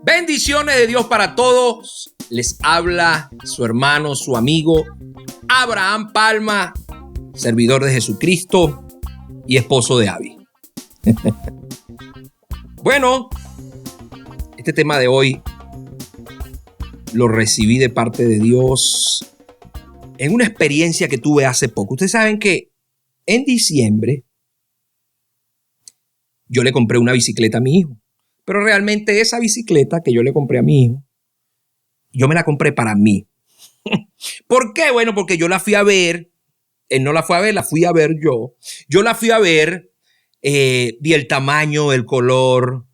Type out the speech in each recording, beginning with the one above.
Bendiciones de Dios para todos. Les habla su hermano, su amigo Abraham Palma, servidor de Jesucristo y esposo de Abby. Bueno, este tema de hoy lo recibí de parte de Dios en una experiencia que tuve hace poco. Ustedes saben que en diciembre yo le compré una bicicleta a mi hijo. Pero realmente esa bicicleta que yo le compré a mi hijo, yo me la compré para mí. ¿Por qué? Bueno, porque yo la fui a ver. Él no la fue a ver, la fui a ver yo. Yo la fui a ver, vi el tamaño, el color,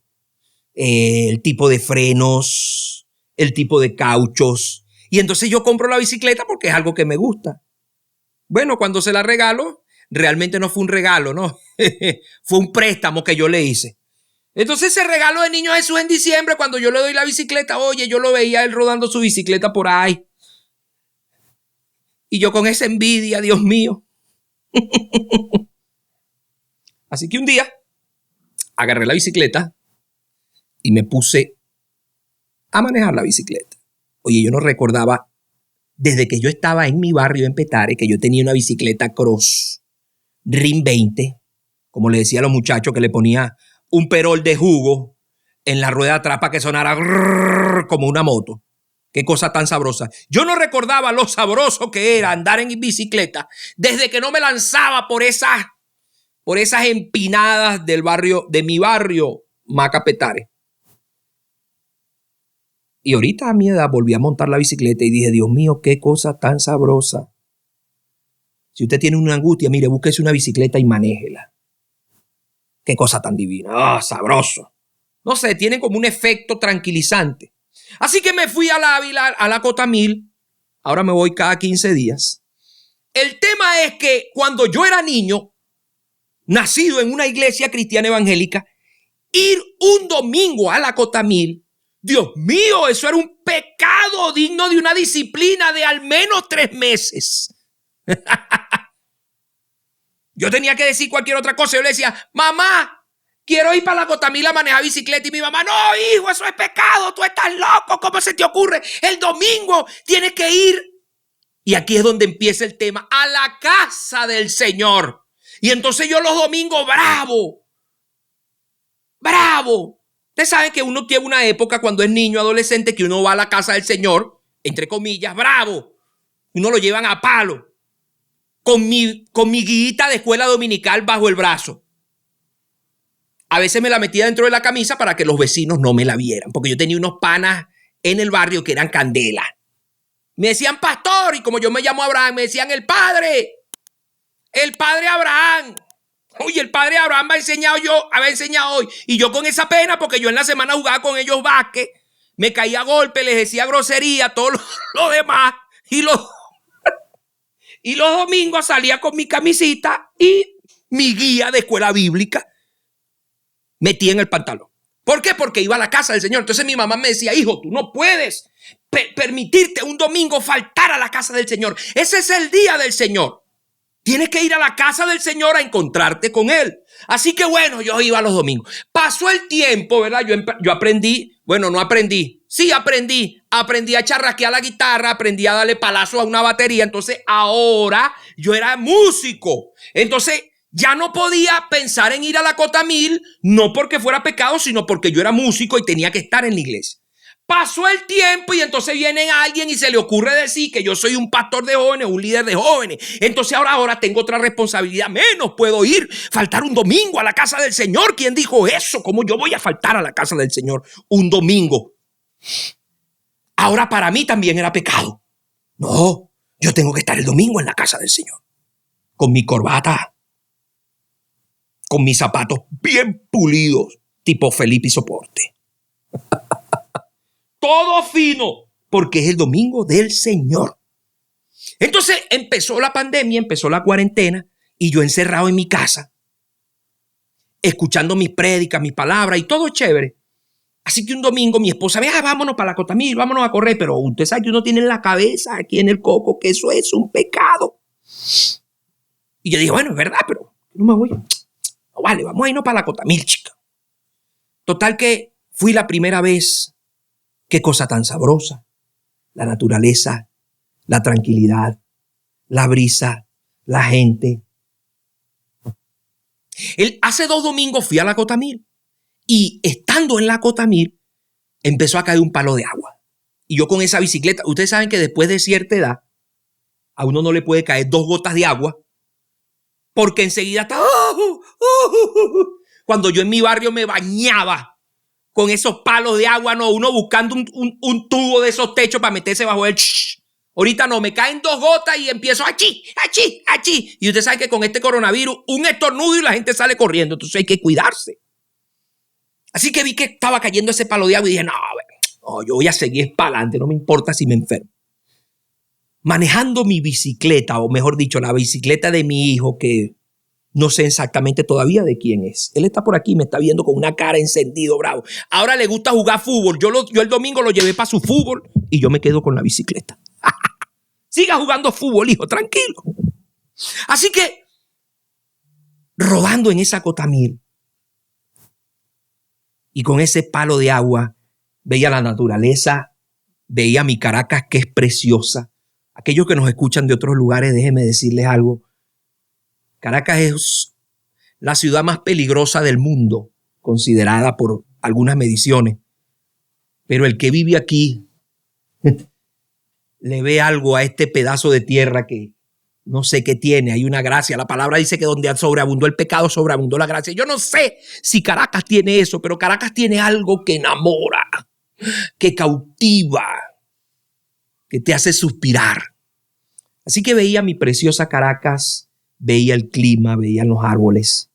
el tipo de frenos, el tipo de cauchos. Y entonces yo compro la bicicleta porque es algo que me gusta. Bueno, cuando se la regalo, realmente no fue un regalo, ¿no? Fue un préstamo que yo le hice. Entonces ese regalo de Niño Jesús en diciembre, cuando yo le doy la bicicleta, oye, yo lo veía él rodando su bicicleta por ahí. Y yo con esa envidia, Dios mío. Así que un día agarré la bicicleta y me puse a manejar la bicicleta. Oye, yo no recordaba desde que yo estaba en mi barrio en Petare que yo tenía una bicicleta cross RIN 20, como le decía a los muchachos, que le ponía un perol de jugo en la rueda de atrás para que sonara como una moto. Qué cosa tan sabrosa. Yo no recordaba lo sabroso que era andar en bicicleta desde que no me lanzaba por esas empinadas del barrio, de mi barrio, Maca Petare. Y ahorita a mi edad volví a montar la bicicleta y dije, Dios mío, qué cosa tan sabrosa. Si usted tiene una angustia, mire, búsquese una bicicleta y manéjela. Qué cosa tan divina. ¡Ah, sabroso! No sé, tiene como un efecto tranquilizante. Así que me fui a la Ávila, a la Cotamil. Ahora me voy cada 15 días. El tema es que cuando yo era niño, nacido en una iglesia cristiana evangélica, ir un domingo a la Cotamil, Dios mío, eso era un pecado digno de una disciplina de al menos 3 meses. Yo tenía que decir cualquier otra cosa. Yo le decía, mamá, quiero ir para la Cotamil a manejar bicicleta. Y mi mamá, no, hijo, eso es pecado. Tú estás loco. ¿Cómo se te ocurre? El domingo tienes que ir. Y aquí es donde empieza el tema. A la casa del Señor. Y entonces yo los domingos, bravo. Ustedes saben que uno tiene una época cuando es niño, adolescente, que uno va a la casa del Señor, entre comillas, bravo. Uno lo llevan a palo. Con mi guiita de escuela dominical bajo el brazo. A veces me la metía dentro de la camisa para que los vecinos no me la vieran, porque yo tenía unos panas en el barrio que eran candela. Me decían pastor, y como yo me llamo Abraham, me decían el padre Abraham. Oye, el padre Abraham había enseñado hoy. Y yo con esa pena, porque yo en la semana jugaba con ellos básquet, me caía a golpe, les decía grosería, todo lo demás, y los domingos salía con mi camisita y mi guía de escuela bíblica metía en el pantalón. ¿Por qué? Porque iba a la casa del Señor. Entonces mi mamá me decía, hijo, tú no puedes permitirte un domingo faltar a la casa del Señor. Ese es el día del Señor. Tienes que ir a la casa del Señor a encontrarte con Él. Así que bueno, yo iba los domingos. Pasó el tiempo, ¿verdad? Yo aprendí, bueno, no aprendí. Sí, aprendí a charrasquear la guitarra, aprendí a darle palazos a una batería. Entonces ahora yo era músico. Entonces ya no podía pensar en ir a la Cotamil, no porque fuera pecado, sino porque yo era músico y tenía que estar en la iglesia. Pasó el tiempo y entonces viene alguien y se le ocurre decir que yo soy un pastor de jóvenes, un líder de jóvenes. Entonces ahora tengo otra responsabilidad menos. Puedo faltar un domingo a la casa del Señor. ¿Quién dijo eso? ¿Cómo yo voy a faltar a la casa del Señor un domingo? Ahora para mí también era pecado. No, yo tengo que estar el domingo en la casa del Señor. Con mi corbata, con mis zapatos bien pulidos, tipo Felipe y Soporte. todo fino, porque es el domingo del Señor. Entonces empezó la pandemia, empezó la cuarentena y yo encerrado en mi casa, escuchando mis prédicas, mis palabras y todo chévere. Así que un domingo mi esposa me dijo, vámonos para la Cotamil, vámonos a correr, pero usted sabe que uno tiene en la cabeza aquí en el coco que eso es un pecado. Y yo dije, bueno, es verdad, pero no me voy. No, vale, vamos a irnos para la Cotamil, chica. Total que fui la primera vez. Qué cosa tan sabrosa. La naturaleza, la tranquilidad, la brisa, la gente. Hace 2 domingos fui a la Cotamil y estando en la Cotamil empezó a caer un palo de agua. Y yo con esa bicicleta, ustedes saben que después de cierta edad a uno no le puede caer 2 gotas de agua porque enseguida está... Cuando yo en mi barrio me bañaba con esos palos de agua, no, uno buscando un tubo de esos techos para meterse bajo el... Ahorita no, me caen 2 gotas y empiezo achí. Y usted sabe que con este coronavirus, un estornudo y la gente sale corriendo. Entonces hay que cuidarse. Así que vi que estaba cayendo ese palo de agua y dije, no, yo voy a seguir para adelante, no me importa si me enfermo. Manejando mi bicicleta, o mejor dicho, la bicicleta de mi hijo, que no sé exactamente todavía de quién es. Él está por aquí, me está viendo con una cara encendido, bravo. Ahora le gusta jugar fútbol. Yo el domingo lo llevé para su fútbol y yo me quedo con la bicicleta. Siga jugando fútbol, hijo, tranquilo. Así que, rodando en esa Cotamil y con ese palo de agua, veía la naturaleza, veía mi Caracas, que es preciosa. Aquellos que nos escuchan de otros lugares, déjenme decirles algo. Caracas es la ciudad más peligrosa del mundo, considerada por algunas mediciones. Pero el que vive aquí le ve algo a este pedazo de tierra que no sé qué tiene. Hay una gracia. La palabra dice que donde sobreabundó el pecado, sobreabundó la gracia. Yo no sé si Caracas tiene eso, pero Caracas tiene algo que enamora, que cautiva, que te hace suspirar. Así que veía mi preciosa Caracas, veía el clima, veía los árboles.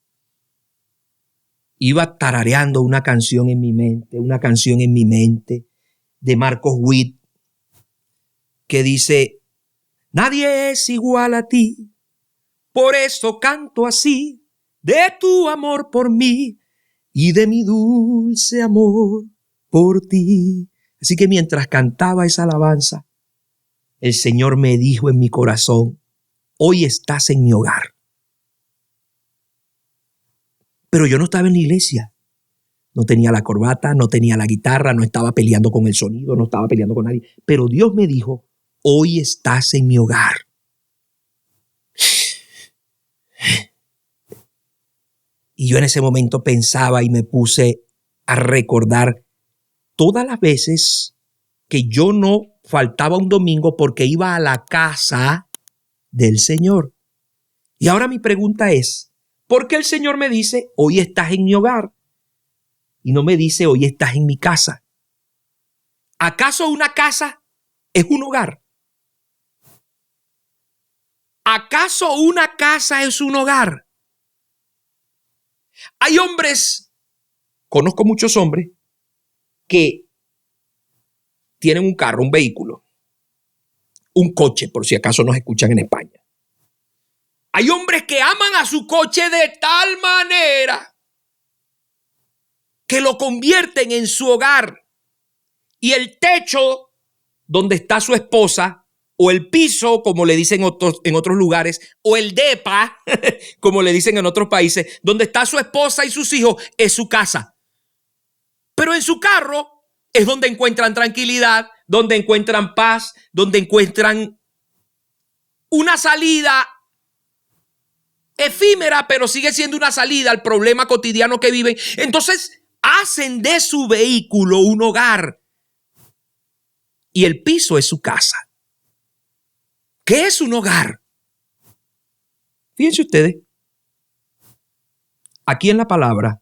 Iba tarareando una canción en mi mente de Marcos Witt, que dice, nadie es igual a ti, por eso canto así, de tu amor por mí y de mi dulce amor por ti. Así que mientras cantaba esa alabanza, el Señor me dijo en mi corazón, hoy estás en mi hogar. Pero yo no estaba en la iglesia. No tenía la corbata, no tenía la guitarra, no estaba peleando con el sonido, no estaba peleando con nadie. Pero Dios me dijo, hoy estás en mi hogar. Y yo en ese momento pensaba y me puse a recordar todas las veces que yo no faltaba un domingo porque iba a la casa del Señor. Y ahora mi pregunta es, ¿por qué el Señor me dice, hoy estás en mi hogar? Y no me dice, hoy estás en mi casa. ¿Acaso una casa es un hogar? ¿Acaso una casa es un hogar? Hay hombres, conozco muchos hombres, que tienen un carro, un vehículo, un coche, por si acaso nos escuchan en España. Hay hombres que aman a su coche de tal manera que lo convierten en su hogar. Y el techo donde está su esposa, o el piso, como le dicen en otros lugares, o el depa, como le dicen en otros países, donde está su esposa y sus hijos, es su casa. Pero en su carro es donde encuentran tranquilidad, donde encuentran paz, donde encuentran una salida efímera, pero sigue siendo una salida al problema cotidiano que viven. Entonces hacen de su vehículo un hogar y el piso es su casa. ¿Qué es un hogar? Fíjense ustedes, aquí en la palabra,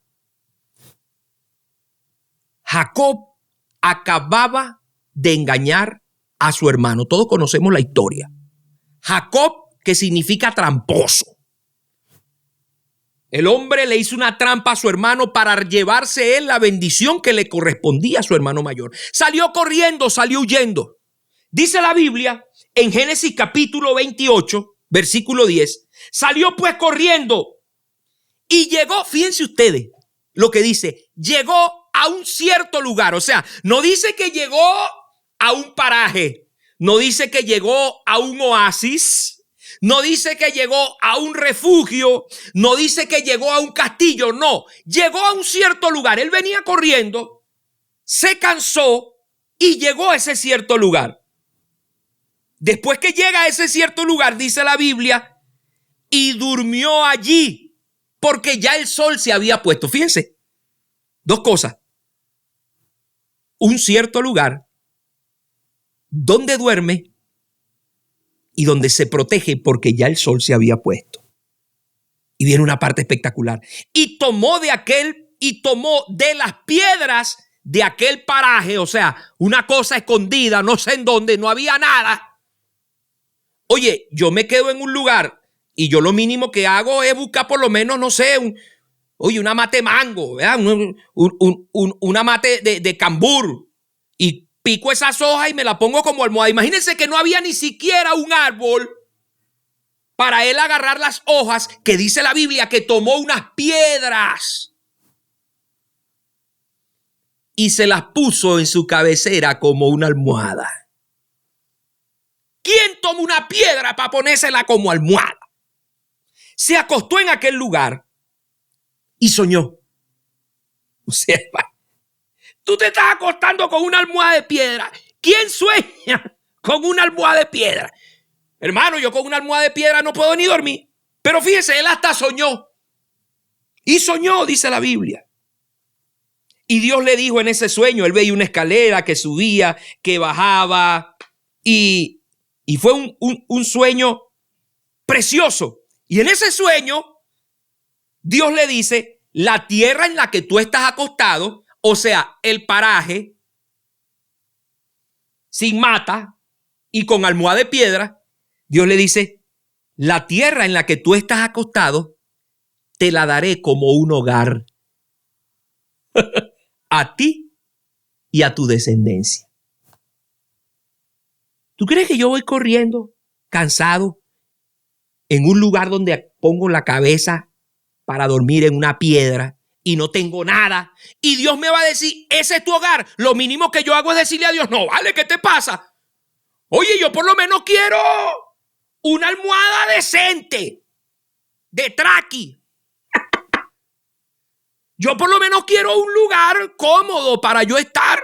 Jacob acababa de engañar a su hermano. Todos conocemos la historia. Jacob, que significa tramposo. El hombre le hizo una trampa a su hermano para llevarse él la bendición que le correspondía a su hermano mayor. Salió corriendo, salió huyendo. Dice la Biblia en Génesis capítulo 28, versículo 10. Salió pues corriendo y llegó, fíjense ustedes lo que dice, llegó a un cierto lugar. O sea, no dice que llegó a un paraje, no dice que llegó a un oasis, no dice que llegó a un refugio, no dice que llegó a un castillo, no, llegó a un cierto lugar. Él venía corriendo, se cansó y llegó a ese cierto lugar. Después que llega a ese cierto lugar, dice la Biblia, y durmió allí, porque ya el sol se había puesto. Fíjense, dos cosas. Un cierto lugar donde duerme y donde se protege porque ya el sol se había puesto. Y viene una parte espectacular. Y tomó de las piedras de aquel paraje, o sea, una cosa escondida, no sé en dónde, no había nada. Oye, yo me quedo en un lugar y yo lo mínimo que hago es buscar por lo menos, no sé, una mate mango, ¿verdad? Una mate de cambur, y pico esas hojas y me la pongo como almohada. Imagínense que no había ni siquiera un árbol para él agarrar las hojas, que dice la Biblia que tomó unas piedras y se las puso en su cabecera como una almohada. ¿Quién toma una piedra para ponérsela como almohada? Se acostó en aquel lugar y soñó. O sea, tú te estás acostando con una almohada de piedra. ¿Quién sueña con una almohada de piedra? Hermano, yo con una almohada de piedra no puedo ni dormir. Pero fíjese, él hasta soñó. Y soñó, dice la Biblia. Y Dios le dijo en ese sueño, él veía una escalera que subía, que bajaba, y fue un sueño precioso. Y en ese sueño, Dios le dice, la tierra en la que tú estás acostado, o sea, el paraje, sin mata y con almohada de piedra, Dios le dice, la tierra en la que tú estás acostado, te la daré como un hogar a ti y a tu descendencia. ¿Tú crees que yo voy corriendo, cansado, en un lugar donde pongo la cabeza para dormir en una piedra y no tengo nada? Y Dios me va a decir, ese es tu hogar. Lo mínimo que yo hago es decirle a Dios, no, vale, ¿qué te pasa? Oye, yo por lo menos quiero una almohada decente, de traqui. Yo por lo menos quiero un lugar cómodo para yo estar.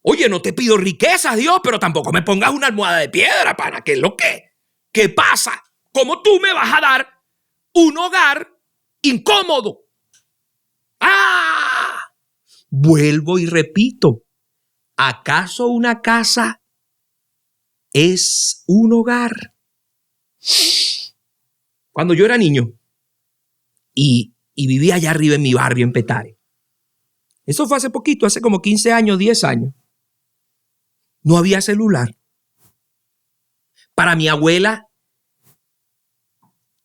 Oye, no te pido riquezas, Dios, pero tampoco me pongas una almohada de piedra, pana. ¿Qué es lo que? ¿Qué pasa? ¿Cómo tú me vas a dar un hogar incómodo? ¡Ah! Vuelvo y repito. ¿Acaso una casa es un hogar? Cuando yo era niño y vivía allá arriba en mi barrio, en Petare. Eso fue hace poquito, hace como 15 años, 10 años. No había celular. Para mi abuela,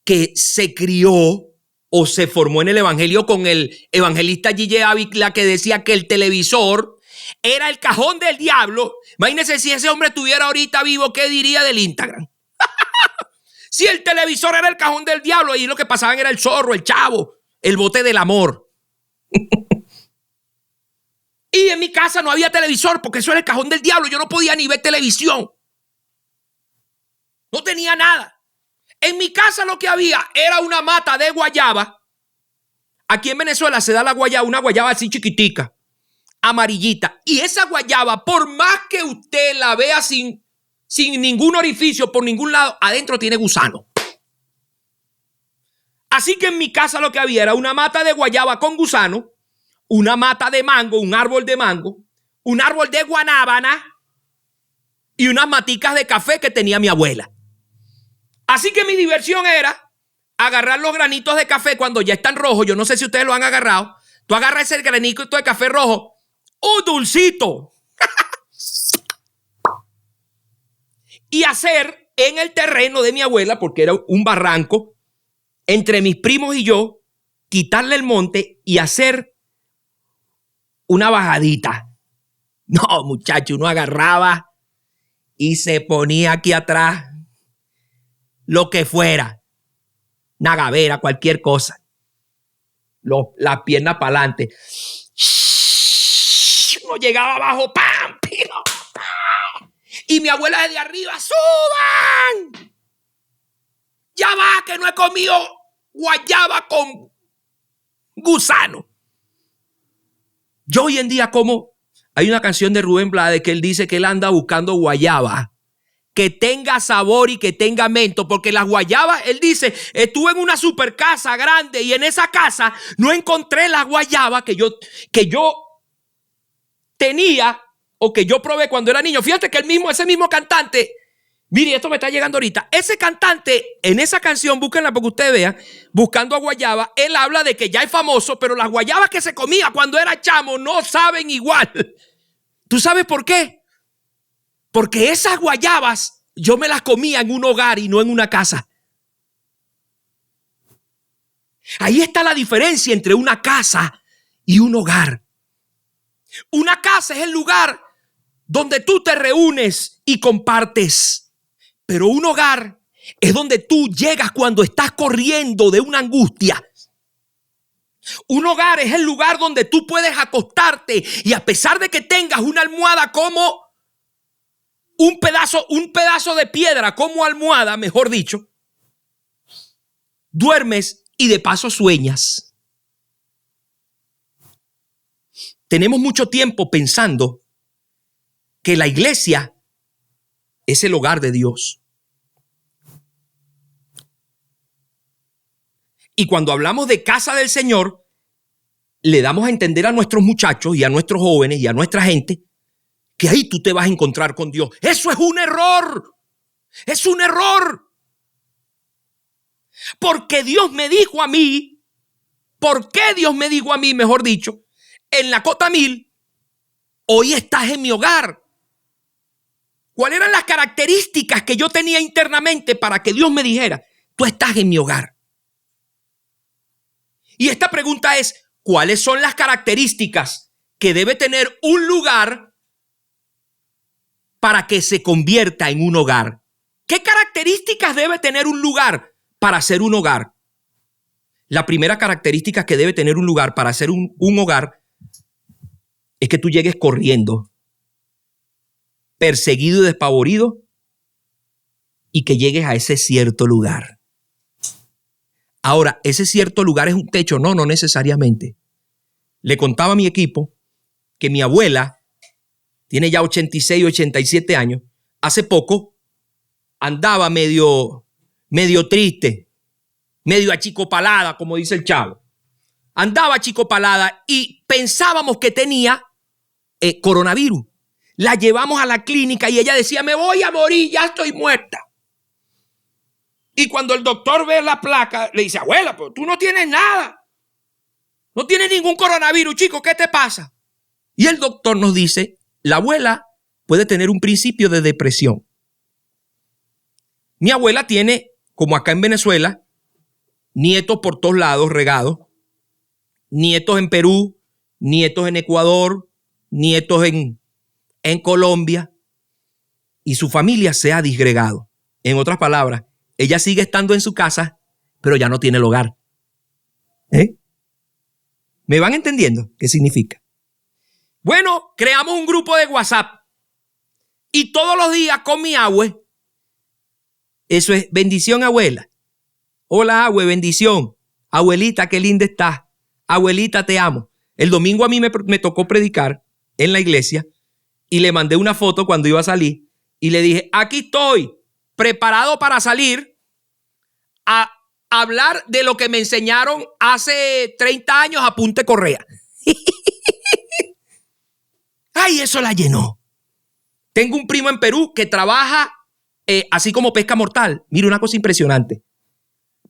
que se crió o se formó en el evangelio con el evangelista Gille Ávila, que decía que el televisor era el cajón del diablo. Imagínense si ese hombre estuviera ahorita vivo, ¿qué diría del Instagram? Si el televisor era el cajón del diablo, y lo que pasaban era el zorro, el chavo, el bote del amor. Y en mi casa no había televisor porque eso era el cajón del diablo. Yo no podía ni ver televisión. No tenía nada. En mi casa lo que había era una mata de guayaba. Aquí en Venezuela se da la guayaba, una guayaba así chiquitica, amarillita. Y esa guayaba, por más que usted la vea sin ningún orificio, por ningún lado, adentro tiene gusano. Así que en mi casa lo que había era una mata de guayaba con gusano, una mata de mango, un árbol de mango, un árbol de guanábana y unas maticas de café que tenía mi abuela. Así que mi diversión era agarrar los granitos de café cuando ya están rojos. Yo no sé si ustedes lo han agarrado. Tú agarras ese granito de café rojo, un dulcito, y hacer en el terreno de mi abuela, porque era un barranco, entre mis primos y yo, quitarle el monte y hacer una bajadita. No, muchacho, uno agarraba y se ponía aquí atrás lo que fuera, una gavera, cualquier cosa. Las piernas para adelante. Uno llegaba abajo, ¡pam! ¡Pino! ¡Pam! Y mi abuela desde arriba, ¡suban! Ya va, que no he comido guayaba con gusano. Yo hoy en día como, hay una canción de Rubén Blades que él dice que él anda buscando guayaba que tenga sabor y que tenga mento, porque las guayabas, él dice, estuve en una super casa grande y en esa casa no encontré las guayabas que yo tenía o que yo probé cuando era niño. Fíjate que ese mismo cantante, mire, esto me está llegando ahorita, ese cantante en esa canción, búsquenla porque ustedes vean, Buscando a Guayaba, él habla de que ya es famoso, pero las guayabas que se comía cuando era chamo no saben igual. ¿Tú sabes por qué? Porque esas guayabas yo me las comía en un hogar y no en una casa. Ahí está la diferencia entre una casa y un hogar. Una casa es el lugar donde tú te reúnes y compartes. Pero un hogar es donde tú llegas cuando estás corriendo de una angustia. Un hogar es el lugar donde tú puedes acostarte y a pesar de que tengas una almohada como un pedazo de piedra como almohada, mejor dicho, duermes y de paso sueñas. Tenemos mucho tiempo pensando que la iglesia es el hogar de Dios. Y cuando hablamos de casa del Señor, le damos a entender a nuestros muchachos y a nuestros jóvenes y a nuestra gente que ahí tú te vas a encontrar con Dios. Eso es un error. Es un error. Porque Dios me dijo a mí, ¿por qué Dios me dijo a mí, mejor dicho, en la Cota 1000, hoy estás en mi hogar? ¿Cuáles eran las características que yo tenía internamente para que Dios me dijera, tú estás en mi hogar? Y esta pregunta es, ¿cuáles son las características que debe tener un lugar para que se convierta en un hogar? ¿Qué características debe tener un lugar para ser un hogar? La primera característica que debe tener un lugar para ser un hogar es que tú llegues corriendo, perseguido y despavorido, y que llegues a ese cierto lugar. Ahora, ¿ese cierto lugar es un techo? No, no necesariamente. Le contaba a mi equipo que mi abuela tiene ya 86, 87 años. Hace poco andaba medio triste, medio achicopalada, como dice el chavo. Andaba achicopalada y pensábamos que tenía coronavirus. La llevamos a la clínica y ella decía, me voy a morir, ya estoy muerta. Y cuando el doctor ve la placa, le dice, abuela, pero tú no tienes nada. No tienes ningún coronavirus, chico, ¿qué te pasa? Y el doctor nos dice, la abuela puede tener un principio de depresión. Mi abuela tiene, como acá en Venezuela, nietos por todos lados regados, nietos en Perú, nietos en Ecuador, nietos en Colombia, y su familia se ha disgregado. En otras palabras, ella sigue estando en su casa, pero ya no tiene el hogar. ¿Me van entendiendo qué significa? Bueno, creamos un grupo de WhatsApp y todos los días con mi abue, eso es bendición, abuela. Hola, abue, bendición. Abuelita, qué linda estás. Abuelita, te amo. El domingo a mí me tocó predicar en la iglesia y le mandé una foto cuando iba a salir y le dije, aquí estoy, preparado para salir a hablar de lo que me enseñaron hace 30 años a punta de correa. Ay, eso la llenó. Tengo un primo en Perú que trabaja así como pesca mortal. Mira, una cosa impresionante.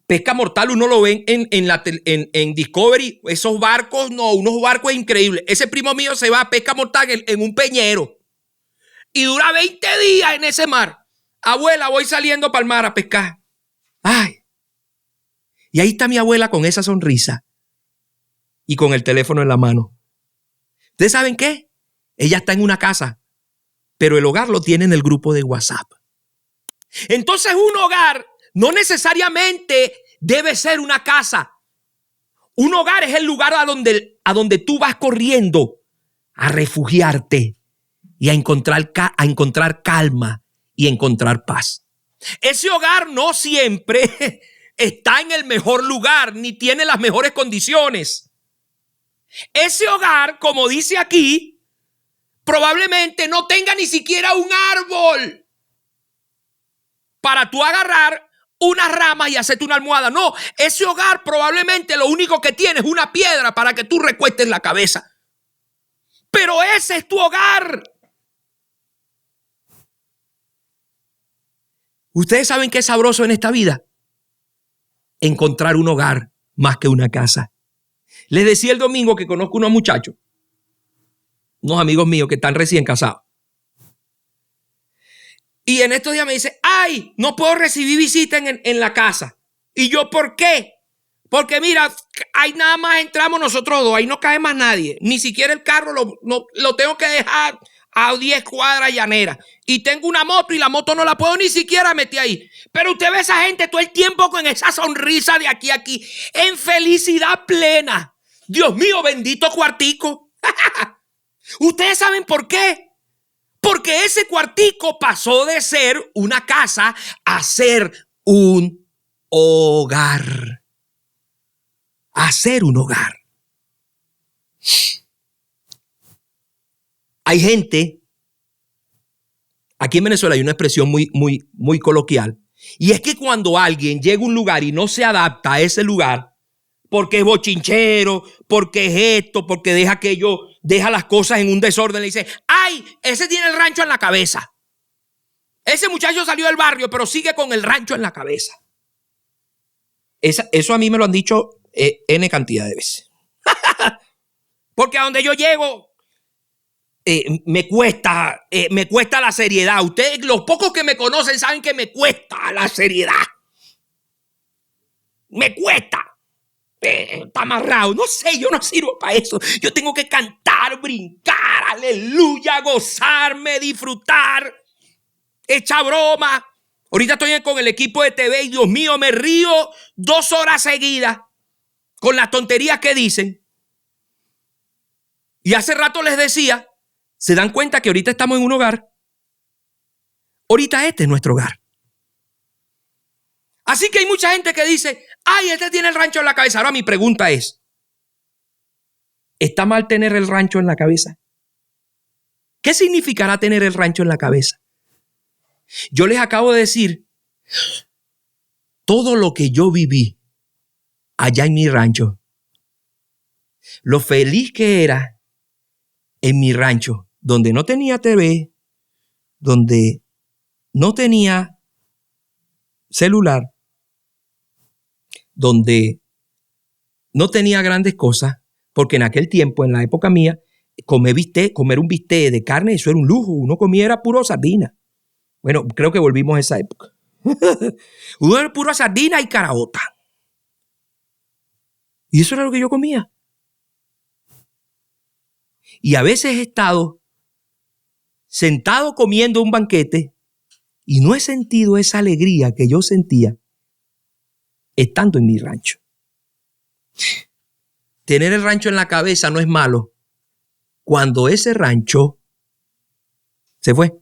Pesca mortal uno lo ve en Discovery, esos barcos, no, unos barcos increíbles. Ese primo mío se va a pesca mortal en un peñero y dura 20 días en ese mar. Abuela, voy saliendo para el mar a pescar. Ay. Y ahí está mi abuela con esa sonrisa, y con el teléfono en la mano. ¿Ustedes saben qué? Ella está en una casa, pero el hogar lo tiene en el grupo de WhatsApp. Entonces un hogar no necesariamente debe ser una casa. Un hogar es el lugar a donde tú vas corriendo a refugiarte y a encontrar calma y encontrar paz. Ese hogar no siempre está en el mejor lugar ni tiene las mejores condiciones. Ese hogar, como dice aquí, probablemente no tenga ni siquiera un árbol para tú agarrar unas ramas y hacerte una almohada. No, ese hogar probablemente lo único que tiene es una piedra para que tú recuestes la cabeza. Pero ese es tu hogar. ¿Ustedes saben qué es sabroso en esta vida? Encontrar un hogar más que una casa. Les decía el domingo que conozco unos muchachos, unos amigos míos que están recién casados. Y en estos días me dice, ay, no puedo recibir visita en la casa. Y yo, ¿por qué? Porque mira, ahí nada más entramos nosotros dos, ahí no cae más nadie. Ni siquiera el carro lo tengo que dejar a 10 cuadras llaneras. Y tengo una moto y la moto no la puedo ni siquiera meter ahí. Pero usted ve a esa gente todo el tiempo con esa sonrisa de aquí a aquí, en felicidad plena. Dios mío, bendito cuartico. ¿Ustedes saben por qué? Porque ese cuartico pasó de ser una casa a ser un hogar. A ser un hogar. Hay gente, aquí en Venezuela hay una expresión muy coloquial, y es que cuando alguien llega a un lugar y no se adapta a ese lugar, porque es bochinchero, porque es esto, porque deja aquello, deja las cosas en un desorden, le dice, ay, ese tiene el rancho en la cabeza. Ese muchacho salió del barrio, pero sigue con el rancho en la cabeza. Eso a mí me lo han dicho N cantidad de veces. Porque a donde yo llego, me cuesta la seriedad. Ustedes, los pocos que me conocen, saben que me cuesta la seriedad. Me cuesta. Está amarrado. No sé, yo no sirvo para eso. Yo tengo que cantar, brincar, aleluya, gozarme, disfrutar, echar broma. Ahorita estoy con el equipo de TV y Dios mío, me río 2 horas seguidas con las tonterías que dicen. Y hace rato les decía, ¿se dan cuenta que ahorita estamos en un hogar? Ahorita este es nuestro hogar. Así que hay mucha gente que dice, ay, este tiene el rancho en la cabeza. Ahora mi pregunta es, ¿está mal tener el rancho en la cabeza? ¿Qué significará tener el rancho en la cabeza? Yo les acabo de decir todo lo que yo viví allá en mi rancho. Lo feliz que era en mi rancho, donde no tenía TV, donde no tenía celular, donde no tenía grandes cosas, porque en aquel tiempo, en la época mía, comer un bistec de carne, eso era un lujo. Uno comía era puro sardina. Bueno, creo que volvimos a esa época. Uno era puro sardina y caraota. Y eso era lo que yo comía. Y a veces he estado sentado comiendo un banquete y no he sentido esa alegría que yo sentía estando en mi rancho. Tener el rancho en la cabeza no es malo cuando ese rancho se fue.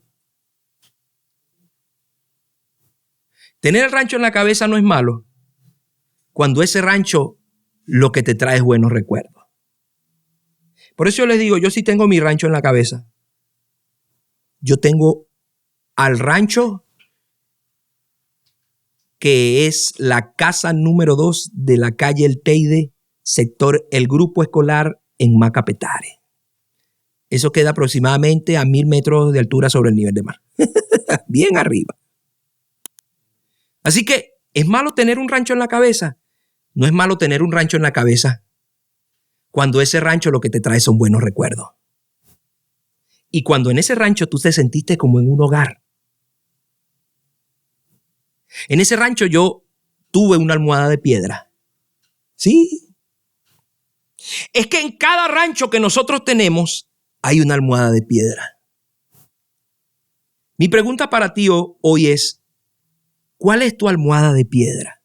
Tener el rancho en la cabeza no es malo cuando ese rancho lo que te trae es buenos recuerdos. Por eso yo les digo, yo sí tengo mi rancho en la cabeza. Yo tengo al rancho que es la casa número 2 de la calle El Teide, sector El Grupo Escolar en Macapetare. Eso queda aproximadamente a 1000 metros de altura sobre el nivel del mar. Bien arriba. Así que, ¿es malo tener un rancho en la cabeza? No es malo tener un rancho en la cabeza cuando ese rancho lo que te trae son buenos recuerdos. Y cuando en ese rancho tú te sentiste como en un hogar. En ese rancho yo tuve una almohada de piedra. Sí. es que en cada rancho que nosotros tenemos hay una almohada de piedra. Mi pregunta para ti hoy es, ¿cuál es tu almohada de piedra?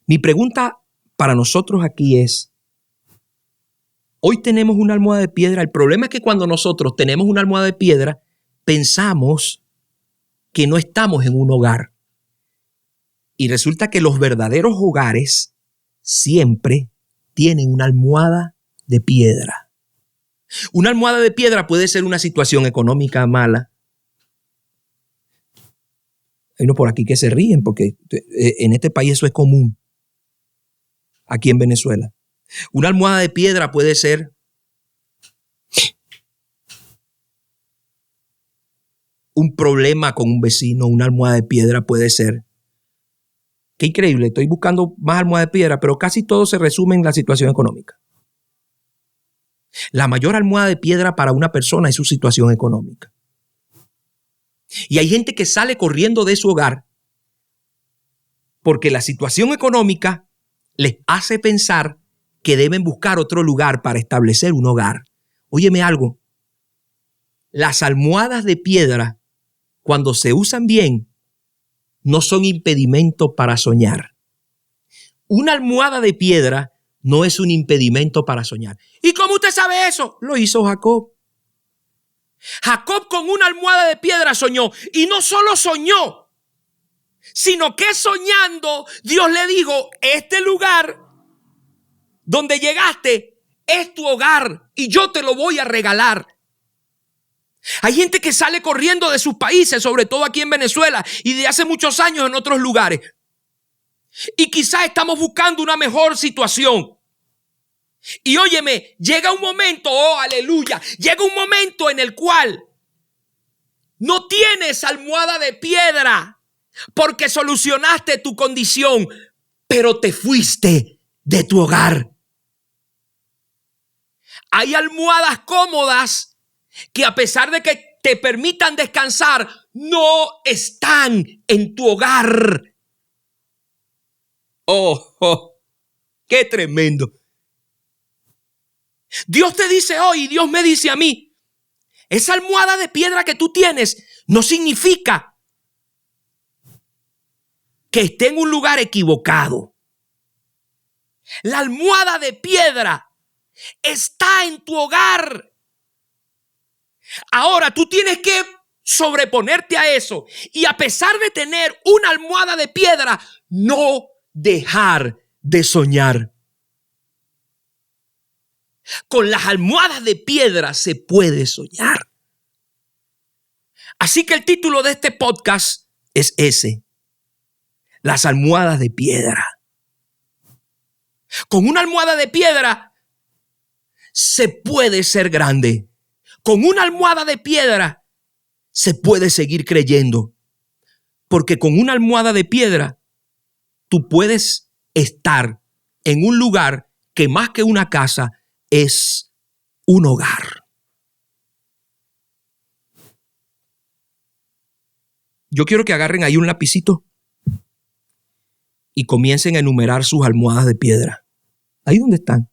Mi pregunta para nosotros aquí es, hoy tenemos una almohada de piedra. El problema es que cuando nosotros tenemos una almohada de piedra, pensamos que no estamos en un hogar. Y resulta que los verdaderos hogares siempre tienen una almohada de piedra. Una almohada de piedra puede ser una situación económica mala. Hay unos por aquí que se ríen porque en este país eso es común. Aquí en Venezuela. Una almohada de piedra puede ser un problema con un vecino. Una almohada de piedra puede ser. Qué increíble, estoy buscando más almohada de piedra, pero casi todo se resume en la situación económica. La mayor almohada de piedra para una persona es su situación económica. Y hay gente que sale corriendo de su hogar porque la situación económica les hace pensar que deben buscar otro lugar para establecer un hogar. Óyeme algo, las almohadas de piedra, cuando se usan bien, no son impedimento para soñar. Una almohada de piedra no es un impedimento para soñar. ¿Y cómo usted sabe eso? Lo hizo Jacob. Jacob con una almohada de piedra soñó. Y no solo soñó, sino que soñando Dios le dijo, este lugar donde llegaste es tu hogar y yo te lo voy a regalar. Hay gente que sale corriendo de sus países, sobre todo aquí en Venezuela y de hace muchos años en otros lugares. Y quizás estamos buscando una mejor situación. Y óyeme, llega un momento, oh aleluya, llega un momento en el cual no tienes almohada de piedra porque solucionaste tu condición, pero te fuiste de tu hogar. Hay almohadas cómodas que a pesar de que te permitan descansar, no están en tu hogar. Oh, qué tremendo. Dios te dice hoy, Dios me dice a mí, esa almohada de piedra que tú tienes no significa que esté en un lugar equivocado. La almohada de piedra está en tu hogar. Ahora tú tienes que sobreponerte a eso y a pesar de tener una almohada de piedra, no dejar de soñar. Con las almohadas de piedra se puede soñar. Así que el título de este podcast es ese: las almohadas de piedra. Con una almohada de piedra se puede ser grande. Con una almohada de piedra se puede seguir creyendo. Porque con una almohada de piedra tú puedes estar en un lugar que más que una casa es un hogar. Yo quiero que agarren ahí un lapicito y comiencen a enumerar sus almohadas de piedra. Ahí donde están.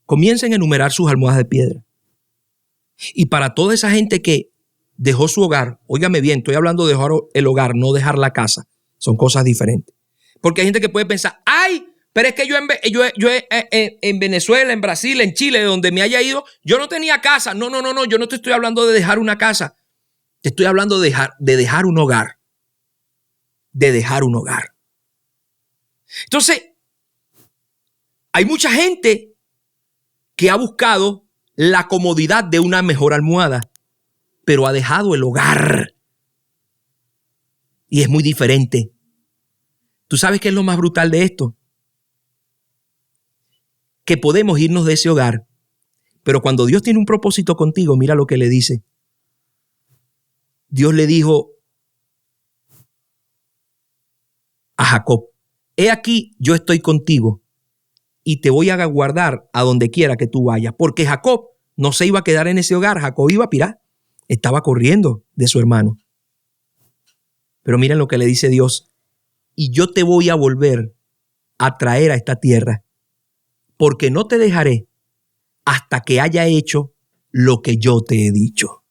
Comiencen a enumerar sus almohadas de piedra. Y para toda esa gente que dejó su hogar, óigame bien, estoy hablando de dejar el hogar, no dejar la casa. Son cosas diferentes. Porque hay gente que puede pensar, ay, pero es que yo en Venezuela, en Brasil, en Chile, donde me haya ido, yo no tenía casa. No, yo no te estoy hablando de dejar una casa. Te estoy hablando de dejar un hogar. De dejar un hogar. Entonces, hay mucha gente que ha buscado la comodidad de una mejor almohada, pero ha dejado el hogar. Y es muy diferente. ¿Tú sabes qué es lo más brutal de esto? Que podemos irnos de ese hogar, pero cuando Dios tiene un propósito contigo, mira lo que le dice. Dios le dijo a Jacob, he aquí, yo estoy contigo y te voy a guardar a donde quiera que tú vayas. Porque Jacob no se iba a quedar en ese hogar. Jacob iba a pirar. Estaba corriendo de su hermano. Pero miren lo que le dice Dios. Y yo te voy a volver a traer a esta tierra, porque no te dejaré hasta que haya hecho lo que yo te he dicho.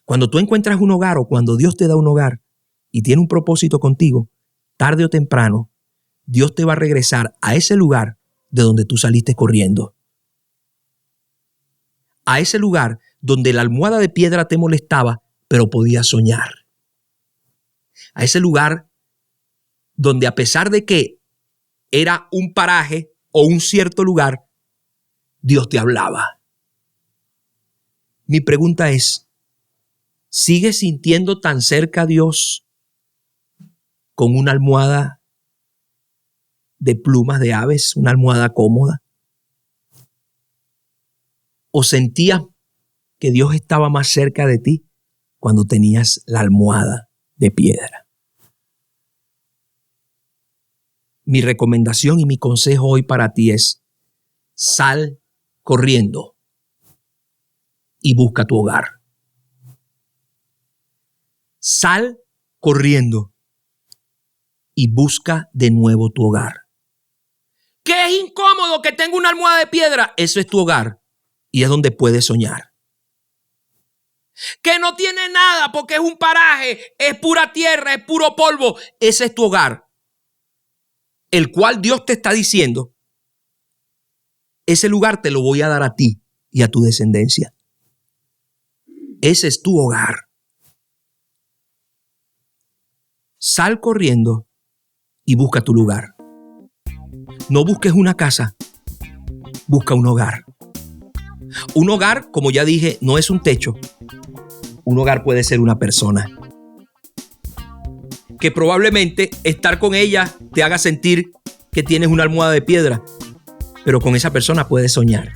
Cuando tú encuentras un hogar o cuando Dios te da un hogar y tiene un propósito contigo, tarde o temprano, Dios te va a regresar a ese lugar de donde tú saliste corriendo. A ese lugar donde la almohada de piedra te molestaba, pero podías soñar. A ese lugar donde, a pesar de que era un paraje o un cierto lugar, Dios te hablaba. Mi pregunta es, ¿sigues sintiendo tan cerca a Dios con una almohada de plumas de aves, una almohada cómoda? ¿O sentías que Dios estaba más cerca de ti cuando tenías la almohada de piedra? Mi recomendación y mi consejo hoy para ti es: sal corriendo y busca tu hogar. Sal corriendo y busca de nuevo tu hogar. ¿Qué es incómodo que tenga una almohada de piedra? Eso es tu hogar y es donde puedes soñar. Que no tiene nada porque es un paraje, es pura tierra, es puro polvo. Ese es tu hogar, el cual Dios te está diciendo: ese lugar te lo voy a dar a ti y a tu descendencia. Ese es tu hogar. Sal corriendo y busca tu lugar. No busques una casa, busca un hogar. Un hogar, como ya dije, no es un techo. Un hogar puede ser una persona que probablemente estar con ella te haga sentir que tienes una almohada de piedra, pero con esa persona puedes soñar.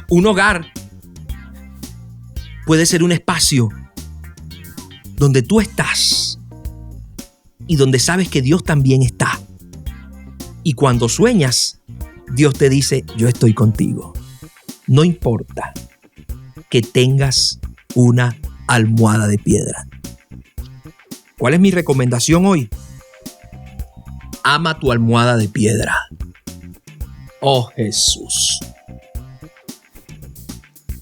Un hogar puede ser un espacio donde tú estás y donde sabes que Dios también está. Y cuando sueñas, Dios te dice: yo estoy contigo. No importa que tengas una almohada de piedra. ¿Cuál es mi recomendación hoy? Ama tu almohada de piedra. Oh Jesús.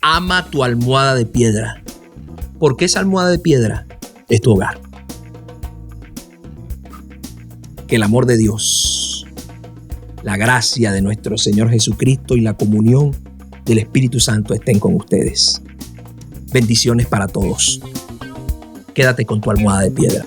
Ama tu almohada de piedra, porque esa almohada de piedra es tu hogar. Que el amor de Dios, la gracia de nuestro Señor Jesucristo y la comunión del Espíritu Santo estén con ustedes. Bendiciones para todos. Quédate con tu almohada de piedra.